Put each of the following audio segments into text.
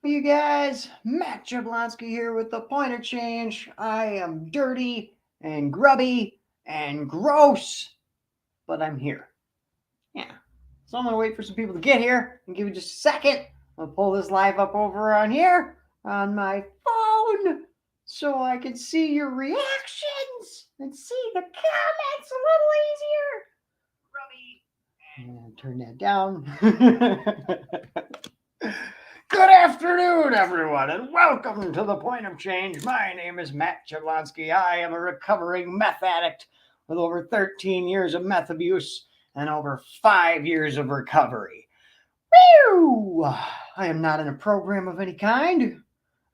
You guys, Matt Jablonski here with the Point of Change. I am dirty and grubby and gross, but I'm here. Yeah. So I'm gonna wait for some people to get here and give you just a second. I'll pull this live up over on here on my phone so I can see your reactions and see the comments a little easier. And turn that down. Good afternoon, everyone, and welcome to the Point of Change. My name is Matt Jablonski. I am a recovering meth addict with over 13 years of meth abuse and over 5 years of recovery. Whew! I am not in a program of any kind.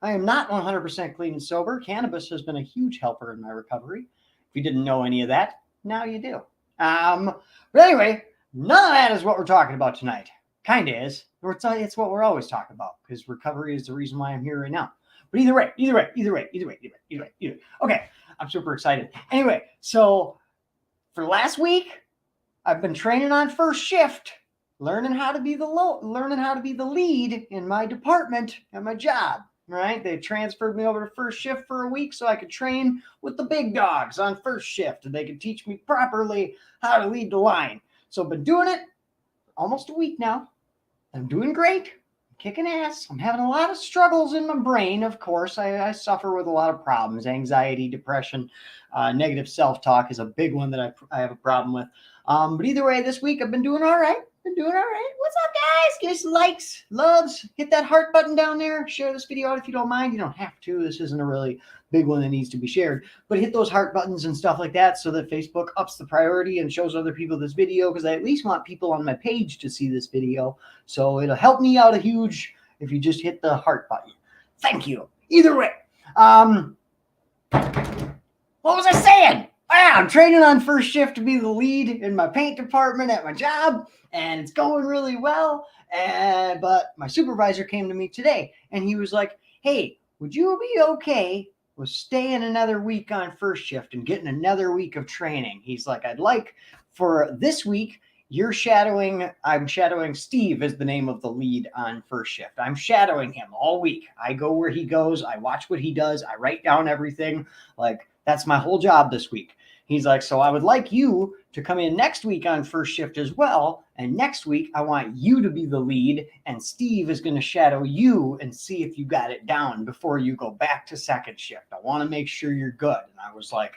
I am not 100% clean and sober. Cannabis has been a huge helper in my recovery. If you didn't know any of that, now you do. But anyway, none of that is what we're talking about tonight. Kind of is. It's what we're always talking about because recovery is the reason why I'm here right now. But either way. Okay, I'm super excited. Anyway, so for last week, I've been training on first shift, learning how to be the lead in my department at my job. Right? They transferred me over to first shift for a week so I could train with the big dogs on first shift and they could teach me properly how to lead the line. So I've been doing it almost a week now. I'm doing great. I'm kicking ass. I'm having a lot of struggles in my brain, of course. I suffer with a lot of problems. Anxiety, depression, negative self-talk is a big one that I have a problem with. But either way, this week I've been doing all right. What's up, guys? Give us some likes, loves, hit that heart button down there. Share this video out if you don't mind. You don't have to. This isn't a really big one that needs to be shared. But hit those heart buttons and stuff like that so that Facebook ups the priority and shows other people this video because I at least want people on my page to see this video. So it'll help me out a huge if you just hit the heart button. Thank you. Either way. What was I saying? I'm training on first shift to be the lead in my paint department at my job, and it's going really well. But my supervisor came to me today, and he was like, "Hey, would you be okay with staying another week on first shift and getting another week of training?" He's like, "I'd like for this week." I'm shadowing Steve is the name of the lead on first shift. I'm shadowing him all week. I go where he goes. I watch what he does. I write down everything. Like, that's my whole job this week. He's like, so I would like you to come in next week on first shift as well. And next week, I want you to be the lead. And Steve is going to shadow you and see if you got it down before you go back to second shift. I want to make sure you're good. And I was like,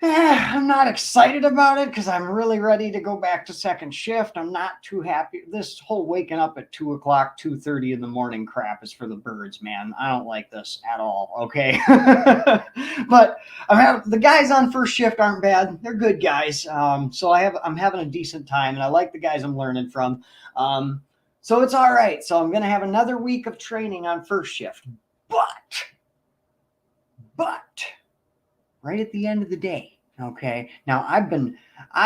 I'm not excited about it because I'm really ready to go back to second shift. I'm not too happy. This whole waking up at 2 o'clock, 2:30 in the morning crap is for the birds, man. I don't like this at all, okay? But the guys on first shift aren't bad. They're good guys. So I'm having a decent time, and I like the guys I'm learning from. So it's all right. So I'm going to have another week of training on first shift. But right at the end of the day. Okay. Now I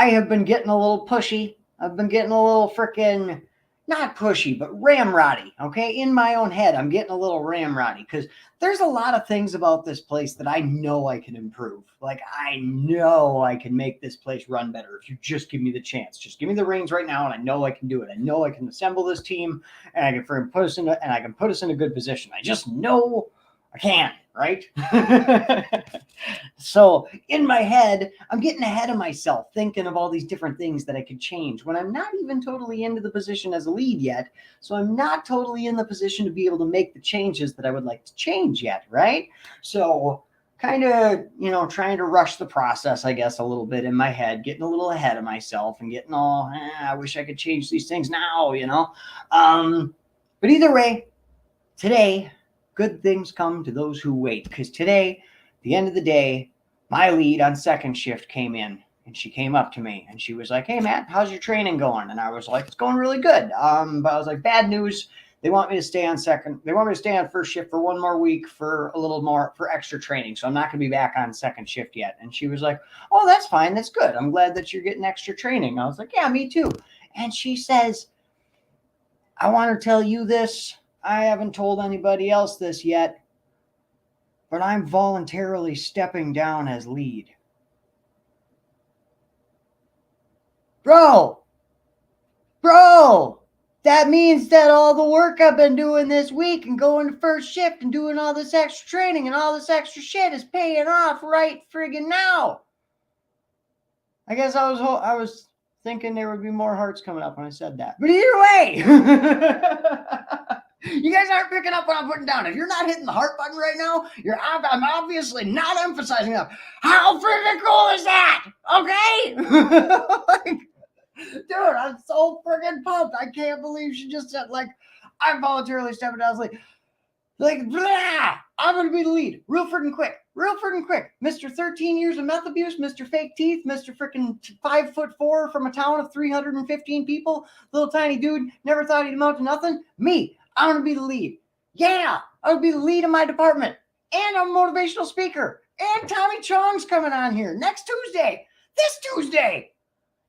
have been getting a little pushy. I've been getting a little freaking not pushy, but ramroddy. Okay. In my own head, I'm getting a little ramroddy because there's a lot of things about this place that I know I can improve. Like I know I can make this place run better if you just give me the chance. Just give me the reins right now, and I know I can do it. I know I can assemble this team, and I can put us in a good position. I just know I can, right? So in my head, I'm getting ahead of myself, thinking of all these different things that I could change when I'm not even totally into the position as a lead yet. So I'm not totally in the position to be able to make the changes that I would like to change yet, right? So kind of, trying to rush the process, I guess, a little bit in my head, getting a little ahead of myself and getting all, I wish I could change these things now, But either way, today, good things come to those who wait. Because today, at the end of the day, my lead on second shift came in and she came up to me and she was like, "Hey, Matt, how's your training going?" And I was like, "It's going really good." But I was like, "Bad news. They want me to stay on first shift for one more week for a little more for extra training. So I'm not going to be back on second shift yet." And she was like, "Oh, that's fine. That's good. I'm glad that you're getting extra training." I was like, "Yeah, me too." And she says, "I want to tell you this. I haven't told anybody else this yet, but I'm voluntarily stepping down as lead." Bro, that means that all the work I've been doing this week and going to first shift and doing all this extra training and all this extra shit is paying off right friggin' now. I guess I was thinking there would be more hearts coming up when I said that. But either way, you guys aren't picking up what I'm putting down. If you're not hitting the heart button right now, I'm obviously not emphasizing enough. How freaking cool is that? Okay? Like, dude, I'm so freaking pumped. I can't believe she just said, like, I voluntarily stepped down. I was like, blah, I'm going to be the lead. Real freaking quick. Mr. 13 years of meth abuse, Mr. Fake Teeth, Mr. freaking 5'4" from a town of 315 people, little tiny dude, never thought he'd amount to nothing. Me, I'm going to be the lead. Yeah, I'm going to be the lead in my department. And I'm a motivational speaker. And Tommy Chong's coming on here next Tuesday. This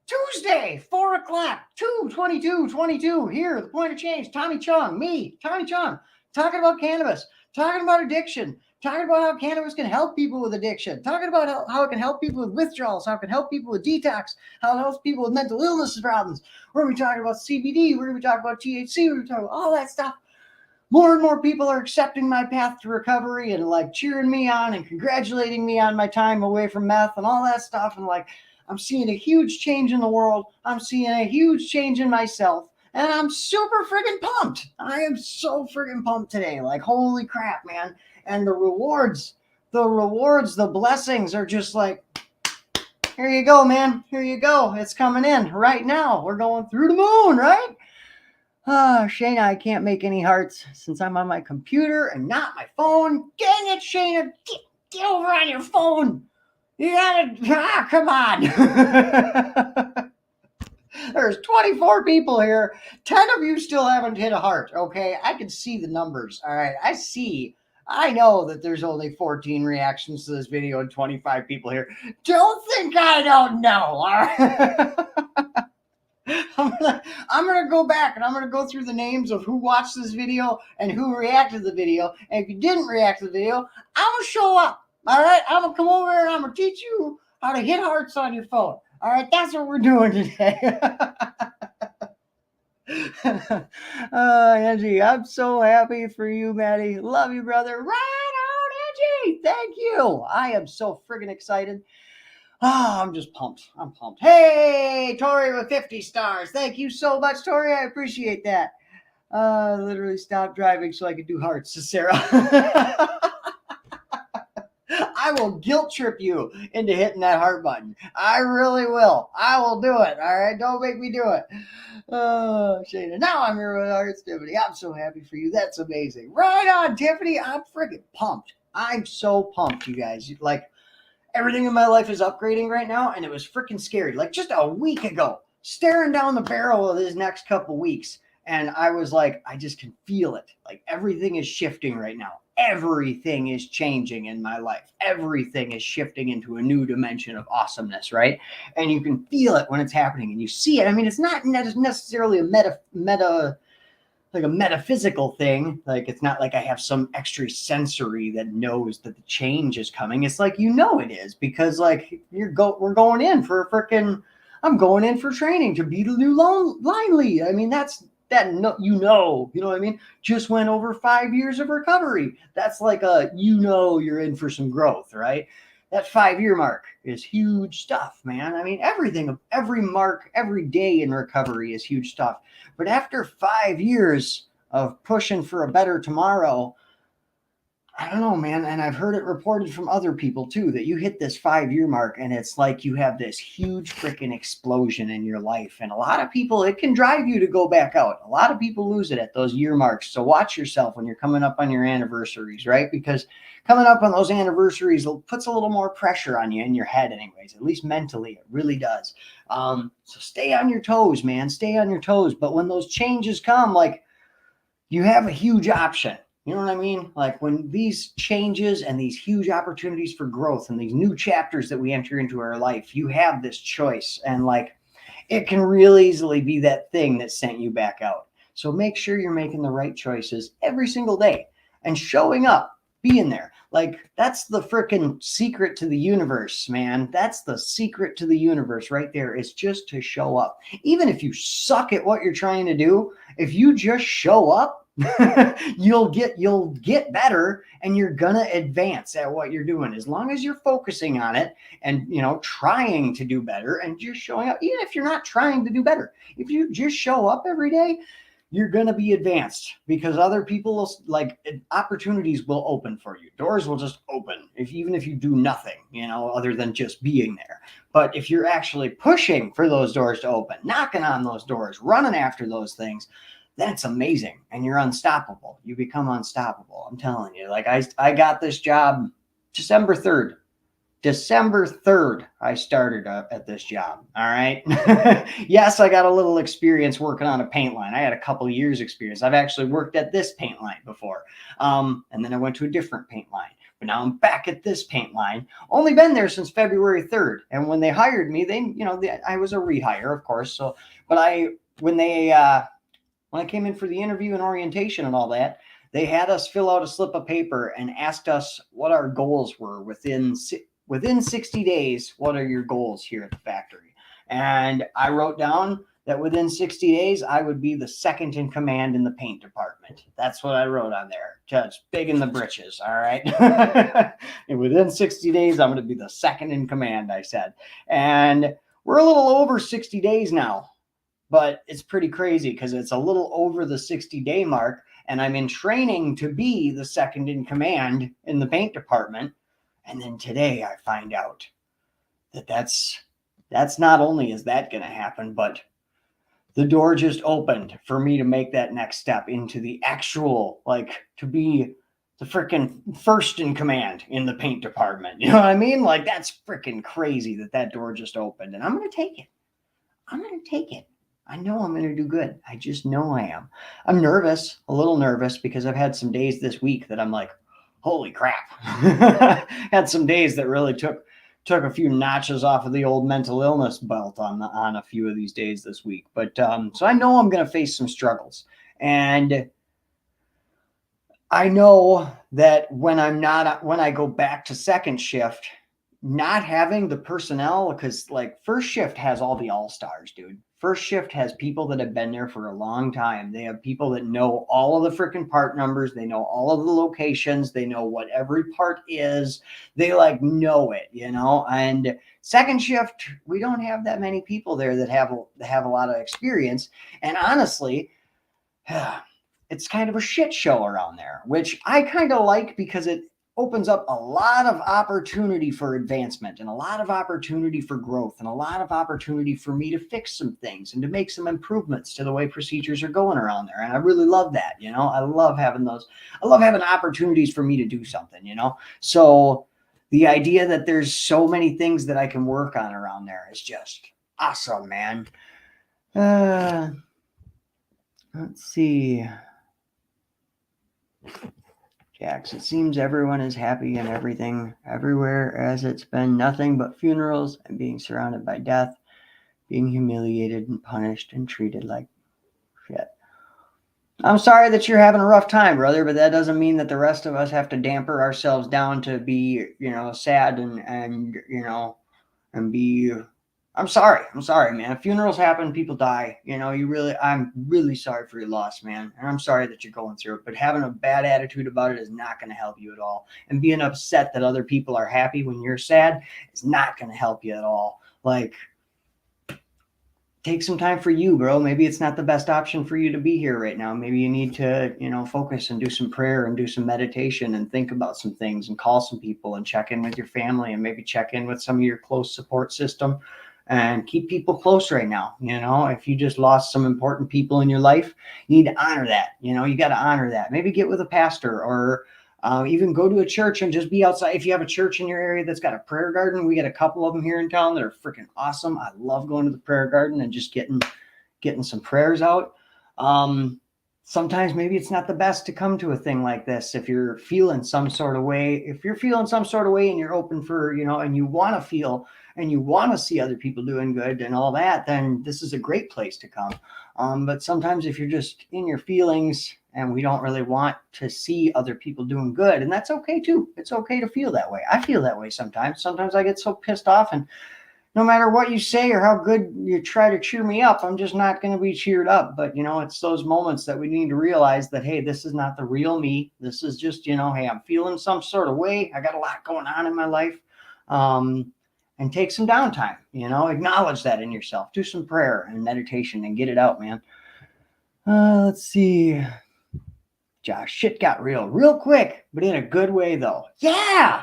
Tuesday, 4 o'clock, 2/22/22. Here, the point of change. Tommy Chong, me, Tommy Chong, talking about cannabis, talking about addiction, talking about how cannabis can help people with addiction, talking about how it can help people with withdrawals, how it can help people with detox, how it helps people with mental illness problems. We're going to be talking about CBD. We're going to be talking about THC. We're going to be talking about all that stuff. More and more people are accepting my path to recovery and like cheering me on and congratulating me on my time away from meth and all that stuff. And like, I'm seeing a huge change in the world. I'm seeing a huge change in myself. And I'm super friggin' pumped. I am so friggin' pumped today. Like, holy crap, man. And the rewards, the blessings are just like, here you go, man. Here you go. It's coming in right now. We're going through the moon, right? Shayna, I can't make any hearts since I'm on my computer and not my phone. Dang it, Shayna. Get over on your phone. You gotta, come on. There's 24 people here. 10 of you still haven't hit a heart, okay? I can see the numbers, all right? I know that there's only 14 reactions to this video and 25 people here. Don't think I don't know, all right? I'm gonna go back and I'm gonna go through the names of who watched this video and who reacted to the video. And if you didn't react to the video, I'm gonna show up. All right, I'm gonna come over and I'm gonna teach you how to hit hearts on your phone. All right, that's what we're doing today. Angie, I'm so happy for you, Maddie. Love you, brother. Right on, Angie. Thank you. I am so friggin' excited. I'm just pumped. I'm pumped. Hey, Tori with 50 stars. Thank you so much, Tori. I appreciate that. Literally stopped driving so I could do hearts to Sarah. I will guilt trip you into hitting that heart button. I really will. I will do it. All right. Don't make me do it. Oh, Shayna. Now I'm here with hearts, Tiffany. I'm so happy for you. That's amazing. Right on, Tiffany. I'm freaking pumped. I'm so pumped, you guys. Like, everything in my life is upgrading right now, and it was freaking scary. Like just a week ago, staring down the barrel of this next couple weeks, and I was like, I just can feel it. Like everything is shifting right now. Everything is changing in my life. Everything is shifting into a new dimension of awesomeness, right? And you can feel it when it's happening, and you see it. I mean, it's not necessarily a metaphysical thing. Like it's not like I have some extra sensory that knows that the change is coming. It's like, you know, it is because like we're going in for I'm going in for training to be the new line lead. I mean, you know what I mean? Just went over 5 years of recovery. That's like you're in for some growth, right? That 5-year mark is huge stuff, man. I mean, every mark, every day in recovery is huge stuff. But after 5 years of pushing for a better tomorrow, I don't know, man. And I've heard it reported from other people too, that you hit this 5-year mark and it's like you have this huge freaking explosion in your life. And a lot of people, it can drive you to go back out. A lot of people lose it at those year marks. So watch yourself when you're coming up on your anniversaries, right? Because coming up on those anniversaries puts a little more pressure on you in your head anyways, at least mentally, it really does. So stay on your toes, man, stay on your toes. But when those changes come, like you have a huge option. You know what I mean? Like when these changes and these huge opportunities for growth and these new chapters that we enter into our life, you have this choice and like it can real easily be that thing that sent you back out. So make sure you're making the right choices every single day and showing up be in there. Like, that's the freaking secret to the universe, man. That's the secret to the universe right there, is just to show up. Even if you suck at what you're trying to do, if you just show up, you'll get better, and you're gonna advance at what you're doing, as long as you're focusing on it and, you know, trying to do better and just showing up. Even if you're not trying to do better, if you just show up every day, you're going to be advanced, because other people will, like, opportunities will open for you. Doors will just open, even if you do nothing, you know, other than just being there. But if you're actually pushing for those doors to open, knocking on those doors, running after those things, that's amazing. And you're unstoppable. You become unstoppable. I'm telling you, like, I got this job December 3rd. December 3rd, I started at this job. All right. Yes, I got a little experience working on a paint line. I had a couple of years experience. I've actually worked at this paint line before. And then I went to a different paint line. But now I'm back at this paint line. Only been there since February 3rd. And when they hired me, I was a rehire, of course. So, but when I came in for the interview and orientation and all that, they had us fill out a slip of paper and asked us what our goals were within 60 days. What are your goals here at the factory? And I wrote down that within 60 days, I would be the second in command in the paint department. That's what I wrote on there. Just big in the britches. All right. And within 60 days, I'm going to be the second in command, I said. And we're a little over 60 days now, but it's pretty crazy because it's a little over the 60-day mark. And I'm in training to be the second in command in the paint department. And then today I find out that that's not only is that going to happen, but the door just opened for me to make that next step into the actual, like, to be the freaking first in command in the paint department. You know what I mean? Like, that's freaking crazy that door just opened, and I'm going to take it. I'm going to take it. I know I'm going to do good. I just know I am. I'm nervous, a little nervous, because I've had some days this week that I'm like, holy crap. Had some days that really took a few notches off of the old mental illness belt on a few of these days this week. But so I know I'm going to face some struggles. And I know that when I go back to second shift, not having the personnel, because like first shift has all the all-stars, dude. First shift has people that have been there for a long time. They have people that know all of the freaking part numbers. They know all of the locations. They know what every part is. They like know it, you know. And second shift, we don't have that many people there that have a lot of experience. And honestly, it's kind of a shit show around there, which I kind of like, because it opens up a lot of opportunity for advancement and a lot of opportunity for growth and a lot of opportunity for me to fix some things and to make some improvements to the way procedures are going around there. And I really love that, you know. I love having those. I love having opportunities for me to do something, you know. So the idea that there's so many things that I can work on around there is just awesome, man. Let's see. Jax, it seems everyone is happy and everything everywhere, as it's been nothing but funerals and being surrounded by death, being humiliated and punished and treated like shit. I'm sorry that you're having a rough time, brother, but that doesn't mean that the rest of us have to damper ourselves down to be, you know, sad and you know, and be. I'm sorry, man. Funerals happen, people die. You know, I'm really sorry for your loss, man. And I'm sorry that you're going through it. But having a bad attitude about it is not going to help you at all. And being upset that other people are happy when you're sad is not going to help you at all. Like, take some time for you, bro. Maybe it's not the best option for you to be here right now. Maybe you need to, you know, focus and do some prayer and do some meditation and think about some things and call some people and check in with your family and maybe check in with some of your close support system. And keep people close right now. You know, if you just lost some important people in your life, you need to honor that. You know, you got to honor that. Maybe get with a pastor or even go to a church and just be outside. If you have a church in your area that's got a prayer garden, we got a couple of them here in town that are freaking awesome. I love going to the prayer garden and just getting some prayers out. Sometimes maybe it's not the best to come to a thing like this if you're feeling some sort of way. If you're feeling some sort of way and you're open for, you know, and you want to feel and you want to see other people doing good and all that, then this is a great place to come. But sometimes if you're just in your feelings and we don't really want to see other people doing good. And that's okay too. It's okay to feel that way. I feel that way sometimes. Sometimes I get so pissed off, and no matter what you say or how good you try to cheer me up, I'm just not going to be cheered up. But, it's those moments that we need to realize that, hey, this is not the real me. This is just, hey, I'm feeling some sort of way. I got a lot going on in my life. And take some downtime, acknowledge that in yourself. Do some prayer and meditation and get it out, man. Let's see. Josh, shit got real quick, but in a good way, though. Yeah,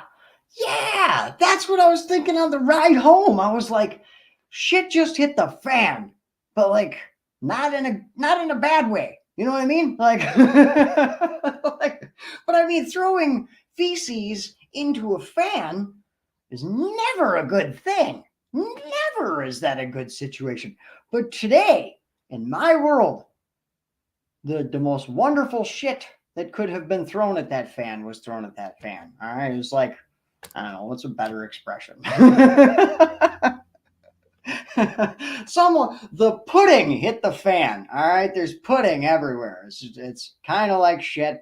that's what I was thinking on the ride home. I was like, shit just hit the fan, but like not in a bad way. You know what I mean? Like, but I mean, throwing feces into a fan is never a good thing. Never is that a good situation. But today, in my world, the most wonderful shit that could have been thrown at that fan was thrown at that fan. All right. It was like, I don't know, what's a better expression? The pudding hit the fan. All right. There's pudding everywhere. It's kind of like shit,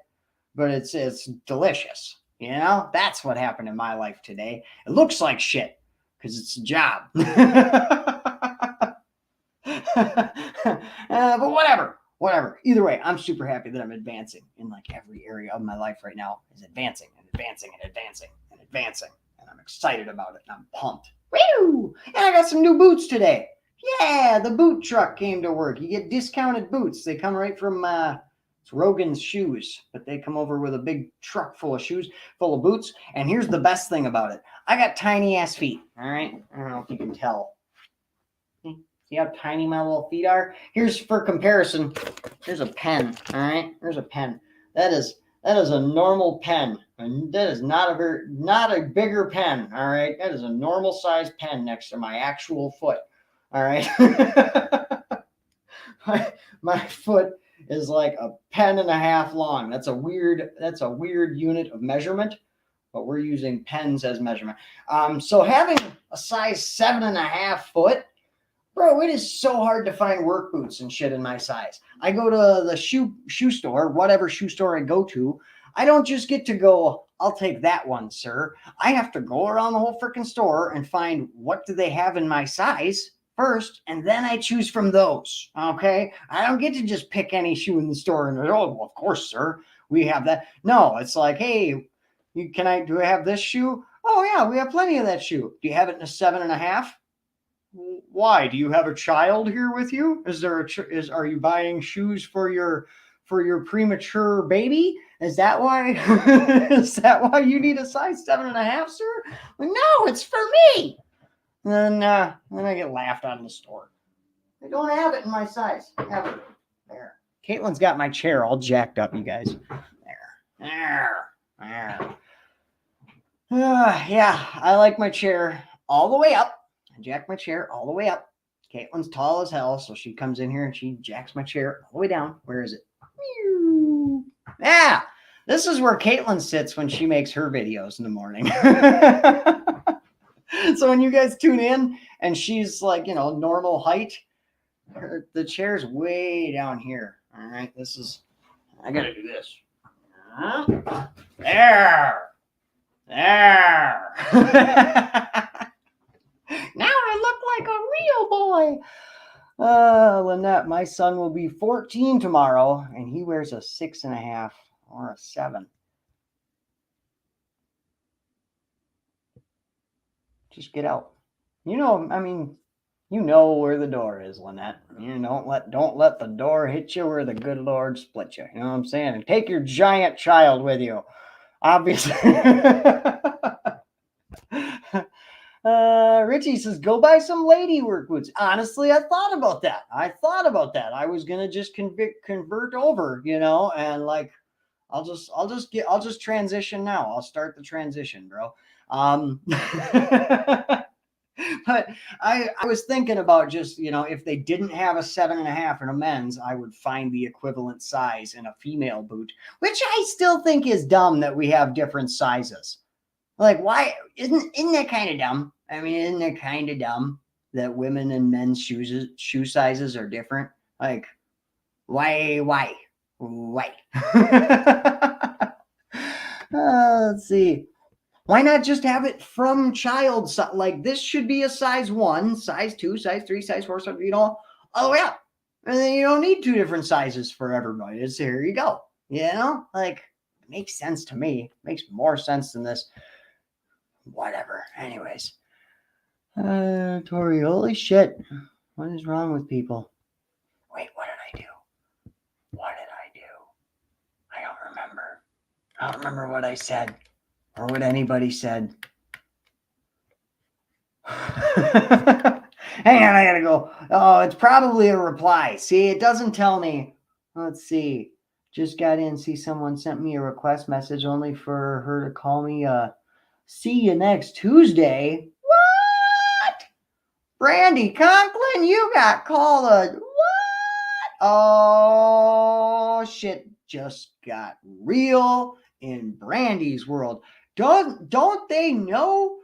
but it's delicious. That's what happened in my life today. It looks like shit because it's a job. But whatever. Either way, I'm super happy that I'm advancing in like every area of my life right now is advancing and advancing and advancing and advancing. And I'm excited about it. And I'm pumped. Woo! And I got some new boots today. Yeah, the boot truck came to work. You get discounted boots. They come right from it's Rogan's Shoes, but they come over with a big truck full of shoes, full of boots. And here's the best thing about it. I got tiny ass feet. All right. I don't know if you can tell. See how tiny my little feet are? Here's for comparison. Here's a pen. All right. There's a pen. That is a normal pen. And that is not a bigger pen. All right. That is a normal size pen next to my actual foot. All right. my foot is like a pen and a half long. That's a weird unit of measurement, but we're using pens as measurement. So having a size 7.5 foot, bro, it is so hard to find work boots and shit in my size. I go to the shoe store, whatever shoe store I go to. I don't just get to go, I'll take that one, sir. I have to go around the whole freaking store and find what do they have in my size first, and then I choose from those. Okay, I don't get to just pick any shoe in the store and well, of course, sir, we have that. No, it's like, hey, do I have this shoe? Oh yeah, we have plenty of that shoe. Do you have it in a 7.5? Why? Do you have a child here with you? Are you buying shoes for your premature baby? Is that why? Is that why you need a size 7.5, sir? Like, no, it's for me. And then I get laughed out of the store. I don't have it in my size ever. There. Caitlin's got my chair all jacked up, you guys. There. Yeah, I like my chair all the way up. I jack my chair all the way up. Caitlin's tall as hell, so she comes in here and she jacks my chair all the way down. Where is it? Yeah, this is where Caitlin sits when she makes her videos in the morning. So when you guys tune in and she's like, normal height, the chair's way down here. All right, I got to do this. There. Now I look like a real boy. Lynette, my son will be 14 tomorrow, and he wears a 6.5 or a 7. Just get out. You know where the door is, Lynette. Don't let the door hit you where the good Lord split you. You know what I'm saying? And take your giant child with you. Obviously. Richie says, go buy some lady work boots. Honestly, I thought about that. I was gonna just convert over, and like I'll just transition now. I'll start the transition, bro. But I was thinking about just, if they didn't have a 7.5 in a men's, I would find the equivalent size in a female boot, which I still think is dumb that we have different sizes. Like, why isn't that kind of dumb? I mean, isn't it kind of dumb that women and men's shoe sizes are different? Like, why Right. Let's see. Why not just have it from child size? Like this should be a size 1, size 2, size 3, size 4, size, oh yeah. And then you don't need 2 different sizes for everybody. It's here you go. Like it makes sense to me. It makes more sense than this. Whatever. Anyways. Tori, holy shit. What is wrong with people? Wait, what did I do? What did I do? I don't remember. I don't remember what I said or what anybody said. Hang on, I gotta go. Oh, it's probably a reply. See, it doesn't tell me. Let's see. Just got in. See, someone sent me a request message only for her to call me. See you next Tuesday. What? Brandy Conklin, you got called a what? Oh shit! Just got real in Brandy's world. Don't they know?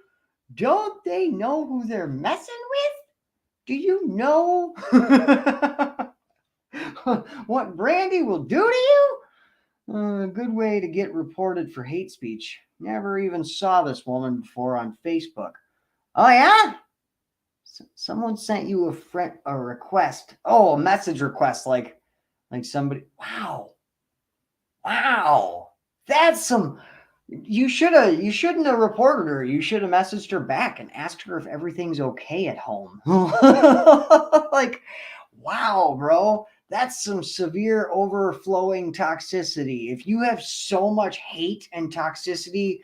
Don't they know who they're messing with? Do you know what Brandy will do to you? A good way to get reported for hate speech. Never even saw this woman before on Facebook. Oh yeah? Someone sent you a request. Oh, a message request, like somebody. Wow. That's some. You shouldn't have reported her. You should have messaged her back and asked her if everything's okay at home. Like, wow, bro. That's some severe overflowing toxicity. If you have so much hate and toxicity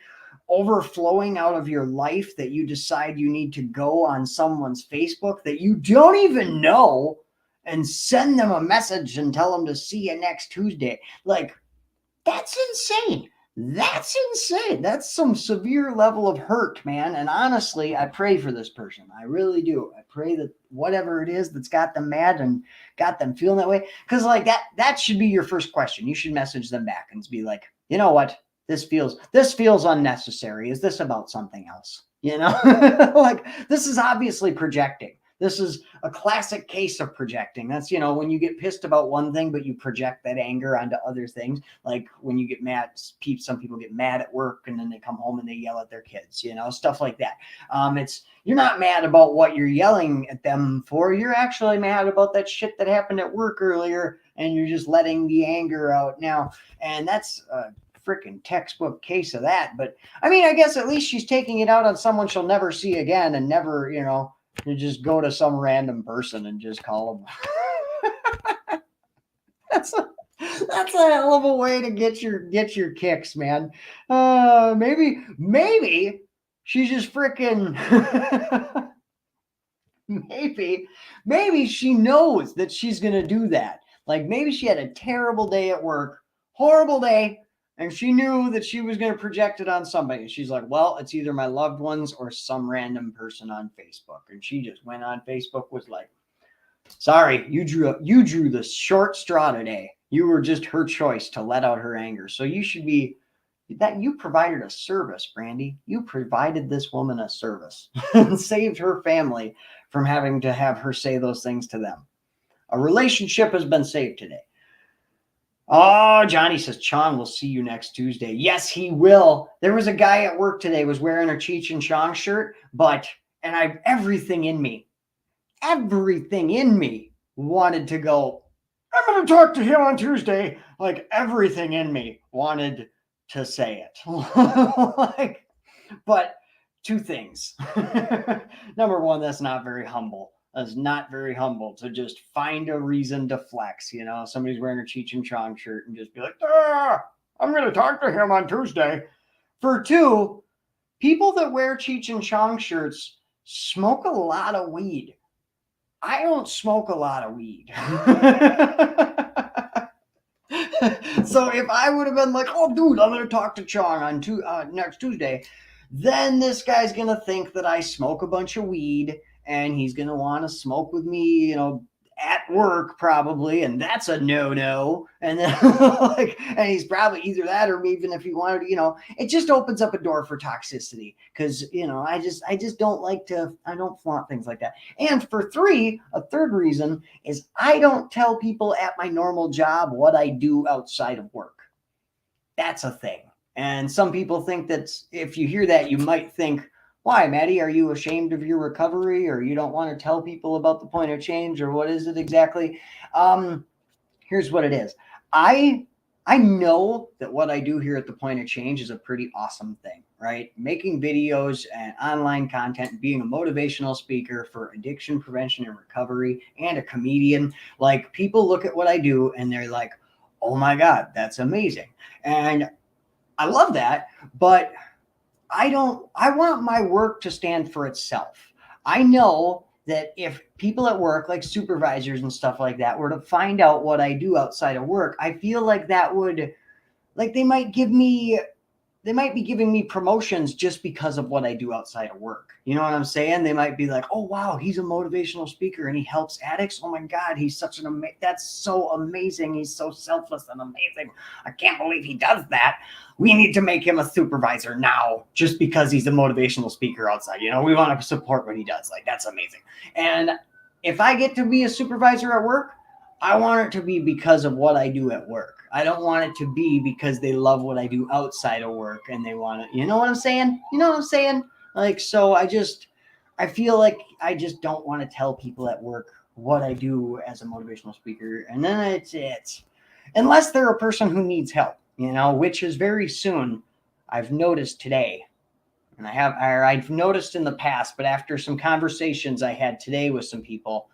overflowing out of your life that you decide you need to go on someone's Facebook that you don't even know and send them a message and tell them to see you next Tuesday, like, that's insane. That's insane. That's some severe level of hurt, man. And honestly, I pray for this person. I really do. I pray that whatever it is that's got them mad and got them feeling that way, because like that should be your first question. You should message them back and be like, you know what? This feels unnecessary. Is this about something else? Like this is obviously projecting. This is a classic case of projecting. That's, when you get pissed about one thing, but you project that anger onto other things. Like when you get mad, some people get mad at work and then they come home and they yell at their kids, stuff like that. You're not mad about what you're yelling at them for. You're actually mad about that shit that happened at work earlier, and you're just letting the anger out now. And that's freaking textbook case of that. But I mean, I guess at least she's taking it out on someone she'll never see again and never, you just go to some random person and just call them. That's a hell of a way to get your kicks, man. Maybe she's just freaking. maybe she knows that she's gonna do that. Like maybe she had a terrible day at work, horrible day, and she knew that she was going to project it on somebody. She's like, well, it's either my loved ones or some random person on Facebook. And she just went on Facebook, was like, sorry, you drew the short straw today. You were just her choice to let out her anger. So you should be that you provided a service, Brandy. You provided this woman a service and saved her family from having to have her say those things to them. A relationship has been saved today. Oh, Johnny says, Chong will see you next Tuesday. Yes, he will. There was a guy at work today was wearing a Cheech and Chong shirt, and everything in me wanted to go, I'm going to talk to him on Tuesday. Like everything in me wanted to say it. But two things. Number one, that's not very humble. Is not very humble to just find a reason to flex. Somebody's wearing a Cheech and Chong shirt and just be like, I'm going to talk to him on Tuesday. For two, people that wear Cheech and Chong shirts smoke a lot of weed. I don't smoke a lot of weed. So if I would have been like, oh, dude, I'm going to talk to Chong on next Tuesday, then this guy's going to think that I smoke a bunch of weed. And he's going to want to smoke with me, at work probably, and that's a no. And then like, and he's probably either that, or even if he wanted to, it just opens up a door for toxicity, because I just don't like to, I don't flaunt things like that. And for three, a third reason is I don't tell people at my normal job what I do outside of work. That's a thing. And some people think that if you hear that, you might think, why, Maddie? Are you ashamed of your recovery, or you don't want to tell people about the point of change, or what is it exactly? Here's what it is. I know that what I do here at the Point of Change is a pretty awesome thing, right? Making videos and online content, being a motivational speaker for addiction prevention and recovery, and a comedian. Like, people look at what I do and they're like, oh my God, that's amazing. And I love that, but I want my work to stand for itself. I know that if people at work, like supervisors and stuff like that, were to find out what I do outside of work, I feel like that would, like, they might be giving me promotions just because of what I do outside of work. You know what I'm saying? They might be like, oh, wow, he's a motivational speaker and he helps addicts. Oh my God, he's such that's so amazing. He's so selfless and amazing. I can't believe he does that. We need to make him a supervisor now just because he's a motivational speaker outside. We want to support what he does. Like, that's amazing. And if I get to be a supervisor at work, I want it to be because of what I do at work. I don't want it to be because they love what I do outside of work and they want to, you know what I'm saying? Like, so I feel like I just don't want to tell people at work what I do as a motivational speaker. And then it's unless they're a person who needs help, which is very soon. I've noticed today, and I've noticed in the past, but after some conversations I had today with some people,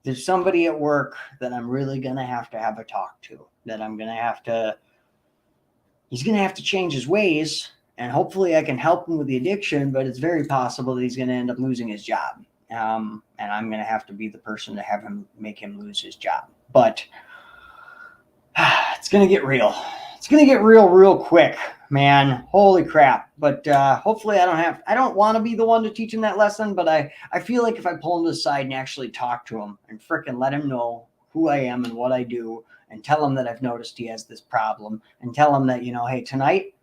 there's somebody at work that I'm really going to have a talk to, that I'm going to have to, he's going to have to change his ways, and hopefully I can help him with the addiction, but it's very possible that he's going to end up losing his job. And I'm going to have to be the person to make him lose his job. But it's going to get real. It's going to get real quick, man. Holy crap. But hopefully I don't want to be the one to teach him that lesson, but I feel like if I pull him to the side and actually talk to him and frickin' let him know who I am and what I do, and tell him that I've noticed he has this problem, and tell him that, hey, tonight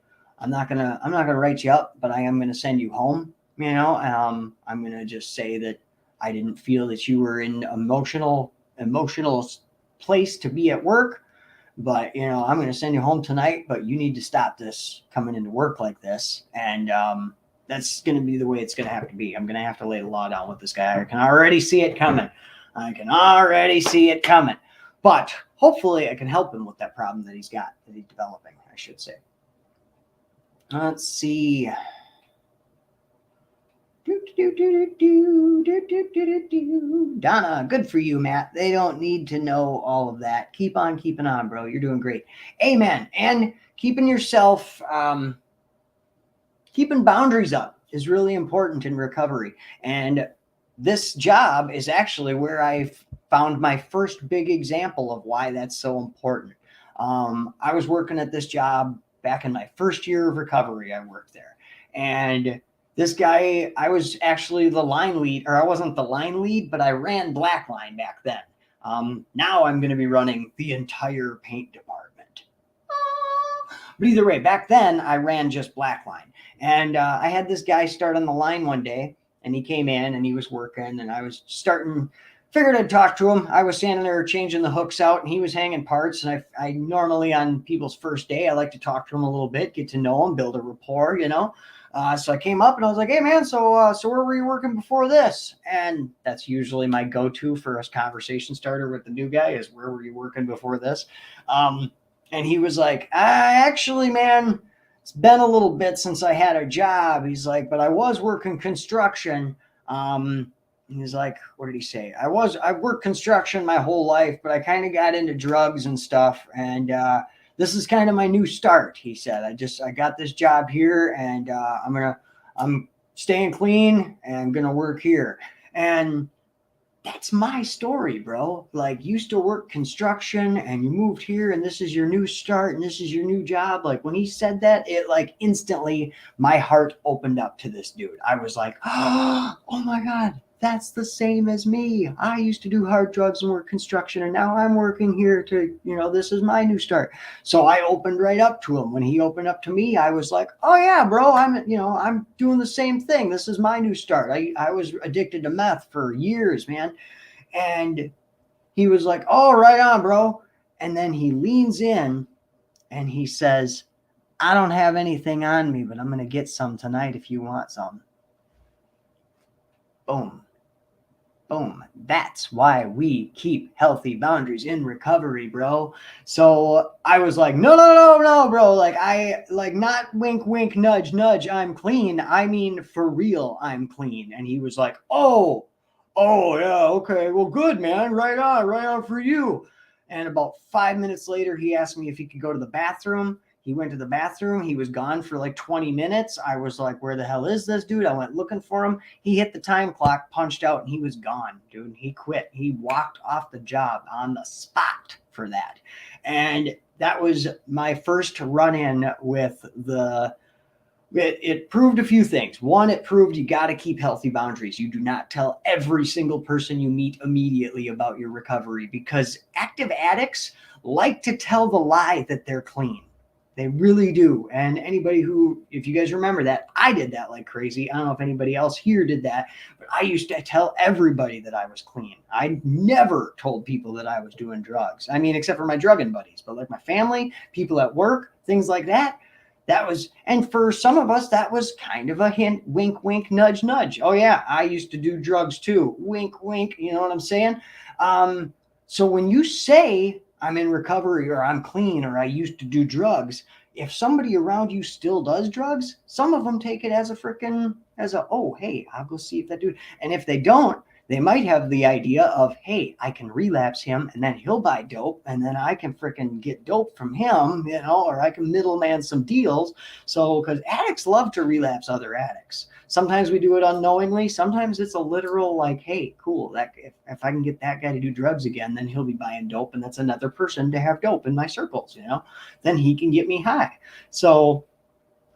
I'm not gonna write you up, but I am gonna send you home. I'm gonna just say that I didn't feel that you were in emotional place to be at work. But, I'm going to send you home tonight, but you need to stop this coming into work like this. And that's going to be the way it's going to have to be. I'm going to have to lay the law down with this guy. I can already see it coming. But hopefully I can help him with that problem that he's developing, I should say. Let's see. Donna, good for you, Matt. They don't need to know all of that. Keep on keeping on, bro. You're doing great. Amen. And keeping yourself, keeping boundaries up is really important in recovery. And this job is actually where I found my first big example of why that's so important. I was working at this job back in my first year of recovery. I worked there. And this guy, I was actually the line lead, or I wasn't the line lead, but I ran Blackline back then. Now I'm going to be running the entire paint department. But either way, back then I ran just Blackline. And I had this guy start on the line one day, and he came in and he was working, and I was figured I'd talk to him. I was standing there changing the hooks out, and he was hanging parts. And I normally, on people's first day, I like to talk to him a little bit, get to know him, build a rapport, So I came up and I was like, hey, man, so where were you working before this? And that's usually my go-to for a conversation starter with the new guy is, where were you working before this? And he was like, actually, man, it's been a little bit since I had a job. He's like, but I was working construction. He's like, what did he say? I worked construction my whole life, but I kind of got into drugs and stuff. And this is kind of my new start, he said. I got this job here, and I'm staying clean and I'm going to work here. And that's my story, bro. Like, you used to work construction and you moved here, and this is your new start and this is your new job. Like, when he said that, it instantly my heart opened up to this dude. I was like, oh my God, that's the same as me. I used to do hard drugs and work construction, and now I'm working here to, this is my new start. So I opened right up to him. When he opened up to me, I was like, oh yeah, bro, I'm doing the same thing. This is my new start. I was addicted to meth for years, man. And he was like, oh, right on, bro. And then he leans in and he says, I don't have anything on me, but I'm going to get some tonight if you want some. Boom. Boom. That's why we keep healthy boundaries in recovery, bro. So I was like, no, bro. Not wink, wink, nudge, nudge. I'm clean. I mean, for real, I'm clean. And he was like, oh, yeah. Okay. Well, good, man. Right on for you. And about 5 minutes later, he asked me if he could go to the bathroom. He went to the bathroom. He was gone for like 20 minutes. I was like, where the hell is this dude? I went looking for him. He hit the time clock, punched out, and he was gone, dude. He quit. He walked off the job on the spot for that. And that was my first run-in with it proved a few things. One, it proved you got to keep healthy boundaries. You do not tell every single person you meet immediately about your recovery, because active addicts like to tell the lie that they're clean. They really do. And anybody who, if you guys remember that, I did that like crazy. I don't know if anybody else here did that, but I used to tell everybody that I was clean. I never told people that I was doing drugs. I mean, except for my drugging buddies, but like my family, people at work, things like that. And for some of us, that was kind of a hint, wink, wink, nudge, nudge. Oh yeah, I used to do drugs too. Wink, wink. You know what I'm saying? So when you say I'm in recovery or I'm clean or I used to do drugs, if somebody around you still does drugs, some of them take it as oh, hey, I'll go see if that dude. And if they don't, they might have the idea of, hey, I can relapse him and then he'll buy dope and then I can freaking get dope from him, or I can middleman some deals. So, because addicts love to relapse other addicts. Sometimes we do it unknowingly. Sometimes it's a literal like, hey, cool. That if I can get that guy to do drugs again, then he'll be buying dope, and that's another person to have dope in my circles. Then he can get me high. So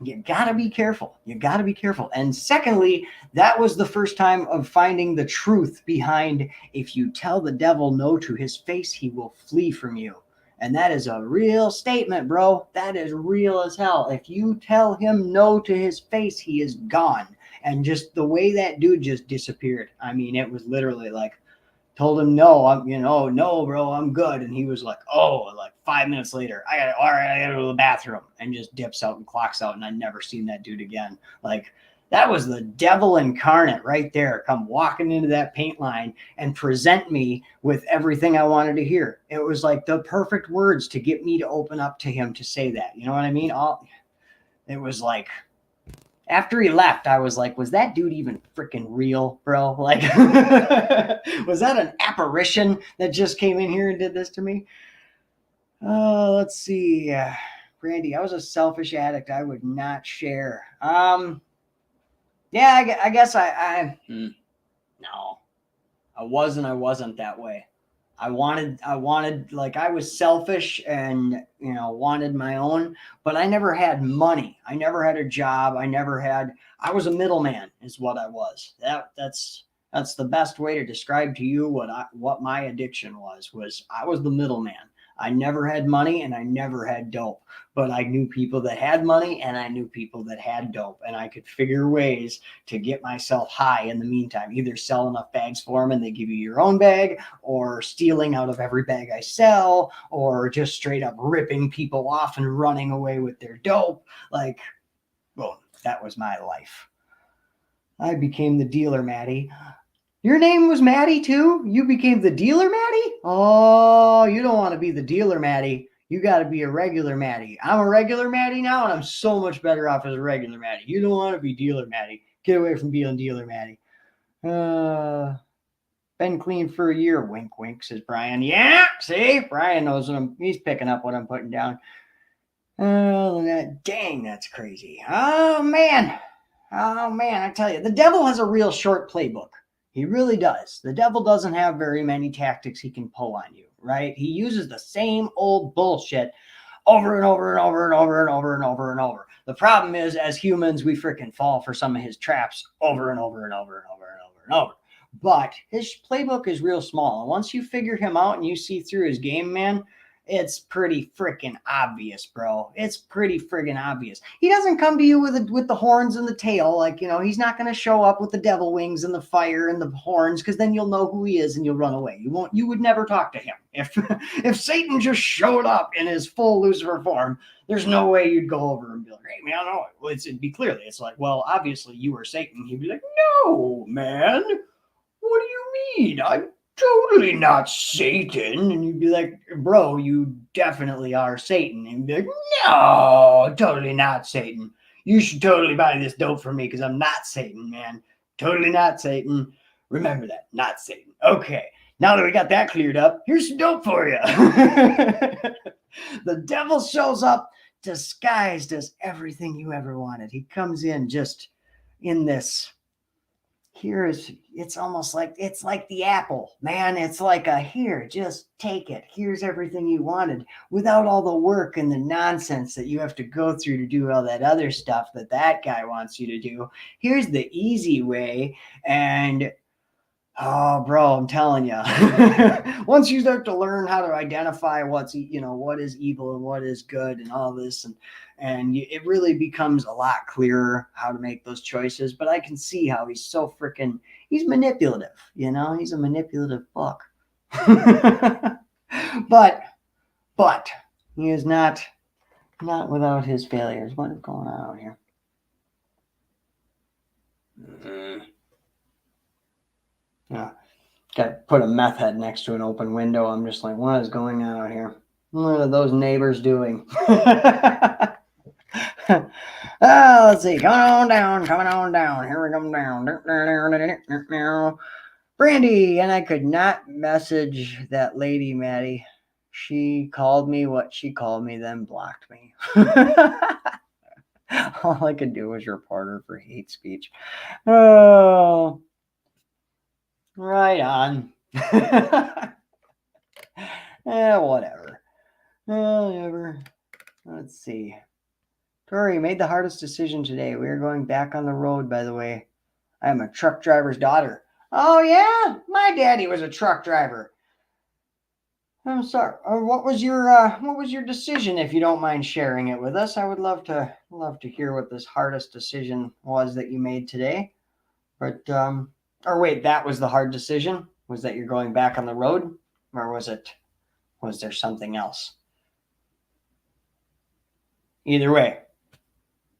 you gotta be careful. And secondly, that was the first time of finding the truth behind, if you tell the devil no to his face, he will flee from you. And that is a real statement, bro. That is real as hell. If you tell him no to his face, he is gone. And just the way that dude just disappeared. I mean, it was literally like, told him no, no, bro, I'm good. And he was like, oh, like 5 minutes later, I gotta go to the bathroom, and just dips out and clocks out. And I never seen that dude again. Like, that was the devil incarnate right there, come walking into that paint line and present me with everything I wanted to hear. It was like the perfect words to get me to open up to him to say that. You know what I mean? It was like, after he left, I was like, was that dude even freaking real, bro? Like, was that an apparition that just came in here and did this to me? Let's see. Brandy, I was a selfish addict. I would not share. Yeah, I guess no, I wasn't that way. I wanted, like, I was selfish and, wanted my own, but I never had money. I never had a job. I was a middleman is what I was. That's the best way to describe to you what my addiction was I was the middleman. I never had money and I never had dope, but I knew people that had money and I knew people that had dope, and I could figure ways to get myself high in the meantime, either sell enough bags for them and they give you your own bag, or stealing out of every bag I sell, or just straight up ripping people off and running away with their dope. Like, well, that was my life. I became the dealer, Maddie. Your name was Maddie too? You became the dealer, Maddie? Oh, you don't want to be the dealer, Maddie. You got to be a regular Maddie. I'm a regular Maddie now, and I'm so much better off as a regular Maddie. You don't want to be dealer, Maddie. Get away from being dealer, Maddie. Been clean for a year. Wink, wink, says Brian. Yeah, see? Brian knows he's picking up what I'm putting down. Dang, that's crazy. Oh, man, I tell you, the devil has a real short playbook. He really does. The devil doesn't have very many tactics he can pull on you, right? He uses the same old bullshit over and over and over and over and over and over and over. The problem is, as humans, we freaking fall for some of his traps over and over and over and over and over and over. but his playbook is real small. And once you figure him out and you see through his game, man, it's pretty freaking obvious, bro. It's pretty friggin' obvious. He doesn't come to you with the horns and the tail, like, you know, he's not going to show up with the devil wings and the fire and the horns, because then you'll know who he is and you'll run away. You would never talk to him if if Satan just showed up in his full Lucifer form. There's no way you'd go over and be like, hey man, no. Well, it'd be clearly, it's like, well, obviously you are Satan. He'd be like, no, man. What do you mean? I'm totally not Satan. And you'd be like, bro, you definitely are Satan. And you'd be like, no, totally not Satan. You should totally buy this dope from me because I'm not Satan, man. Totally not Satan. Remember that, not Satan. Okay, now that we got that cleared up, here's some dope for you. The devil shows up disguised as everything you ever wanted. He comes in just in this. It's almost like it's like the apple, man. It's like a here, just take it. Here's everything you wanted without all the work and the nonsense that you have to go through to do all that other stuff that guy wants you to do. Here's the easy way. And oh, bro, I'm telling you, once you start to learn how to identify what is evil and what is good and all this, it really becomes a lot clearer how to make those choices. But I can see how he's manipulative, he's a manipulative fuck. but he is not without his failures. What is going on out here? Yeah. Got to put a meth head next to an open window. I'm just like, what is going on out here? What are those neighbors doing? Let's see. Coming on down. Here we come down. Brandy, and I could not message that lady, Maddie. She called me what she called me, then blocked me. All I could do was report her for hate speech. Oh. Right on. Whatever. Let's see. Tori made the hardest decision today. We are going back on the road, by the way. I am a truck driver's daughter. Oh, yeah? My daddy was a truck driver. I'm sorry. What was your decision, if you don't mind sharing it with us? I would love to hear what this hardest decision was that you made today. But or wait, that was the hard decision? Was that you're going back on the road? Or was there something else? Either way,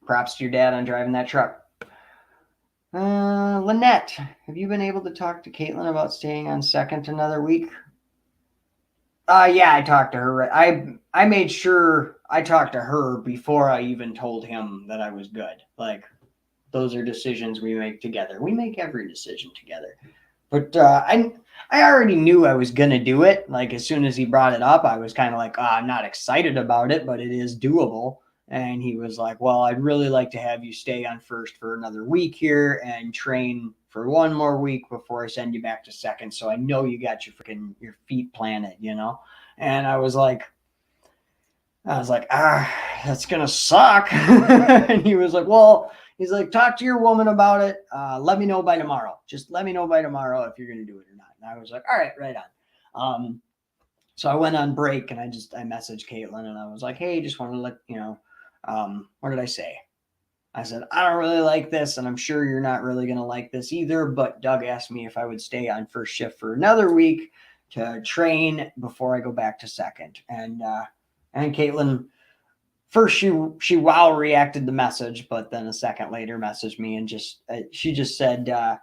props to your dad on driving that truck. Lynette, have you been able to talk to Caitlin about staying on second another week? Yeah, I talked to her. I made sure I talked to her before I even told him that I was good. Like, those are decisions we make together. We make every decision together. But I already knew I was going to do it. Like, as soon as he brought it up, I was kind of like, I'm not excited about it, but it is doable. And he was like, well, I'd really like to have you stay on first for another week here and train for one more week before I send you back to second. So I know you got your feet planted, And I was like, that's going to suck. And he was like, well, he's like, talk to your woman about it. Let me know by tomorrow. Just let me know by tomorrow if you're going to do it or not. And I was like, all right, right on. So I went on break and I messaged Caitlin and I was like, hey, just wanted to let you know, what did I say? I said, I don't really like this, and I'm sure you're not really going to like this either, but Doug asked me if I would stay on first shift for another week to train before I go back to second. And Caitlin, first she wow reacted the message, but then a second later messaged me and she just said